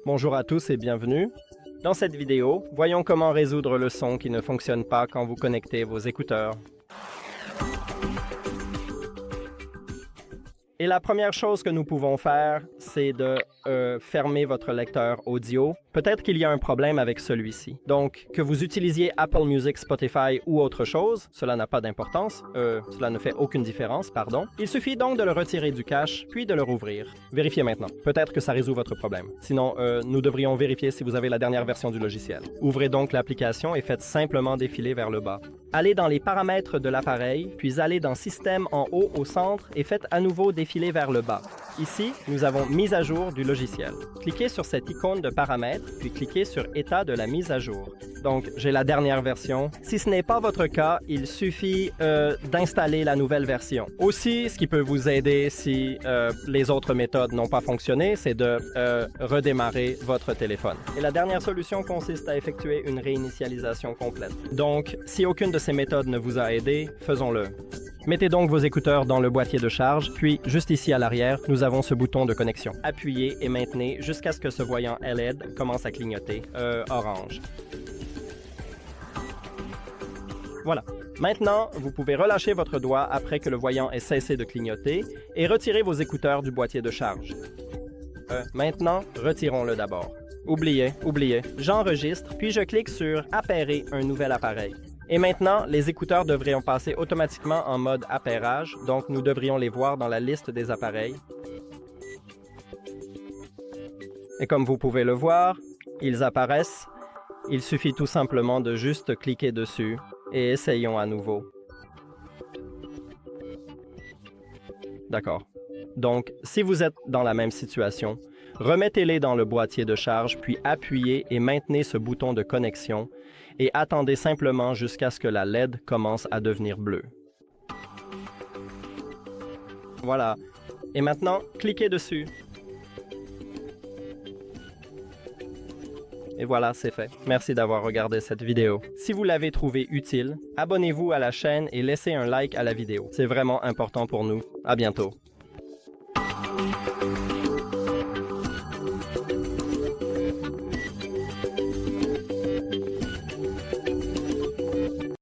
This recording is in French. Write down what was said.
Bonjour à tous et bienvenue. Dans cette vidéo, voyons comment résoudre le son qui ne fonctionne pas quand vous connectez vos écouteurs. Et la première chose que nous pouvons faire, c'est de fermer votre lecteur audio. Peut-être qu'il y a un problème avec celui-ci. Donc, que vous utilisiez Apple Music, Spotify ou autre chose, cela n'a pas d'importance, cela ne fait aucune différence, pardon. Il suffit donc de le retirer du cache, puis de le rouvrir. Vérifiez maintenant. Peut-être que ça résout votre problème. Sinon, nous devrions vérifier si vous avez la dernière version du logiciel. Ouvrez donc l'application et faites simplement défiler vers le bas. Allez dans les paramètres de l'appareil, puis allez dans Système en haut au centre et faites à nouveau défiler vers le bas. Ici, nous avons Mise à jour du logiciel. Cliquez sur cette icône de paramètres, puis cliquez sur État de la mise à jour. Donc, j'ai la dernière version. Si ce n'est pas votre cas, il suffit d'installer la nouvelle version. Aussi, ce qui peut vous aider si les autres méthodes n'ont pas fonctionné, c'est de redémarrer votre téléphone. Et la dernière solution consiste à effectuer une réinitialisation complète. Donc, si aucune de ces méthodes ne vous a aidé, faisons-le. Mettez donc vos écouteurs dans le boîtier de charge, puis juste ici à l'arrière, nous avons ce bouton de connexion. Appuyez et maintenez jusqu'à ce que ce voyant LED commence à clignoter orange. Voilà. Maintenant, vous pouvez relâcher votre doigt après que le voyant ait cessé de clignoter et retirer vos écouteurs du boîtier de charge. Maintenant, retirons-le d'abord. Oubliez. J'enregistre, puis je clique sur « Appairer un nouvel appareil ». Et maintenant, les écouteurs devraient passer automatiquement en mode appairage, donc nous devrions les voir dans la liste des appareils. Et comme vous pouvez le voir, ils apparaissent. Il suffit tout simplement de juste cliquer dessus et essayons à nouveau. D'accord. Donc, si vous êtes dans la même situation, remettez-les dans le boîtier de charge, puis appuyez et maintenez ce bouton de connexion et attendez simplement jusqu'à ce que la LED commence à devenir bleue. Voilà. Et maintenant, cliquez dessus. Et voilà, c'est fait. Merci d'avoir regardé cette vidéo. Si vous l'avez trouvée utile, abonnez-vous à la chaîne et laissez un like à la vidéo. C'est vraiment important pour nous. À bientôt.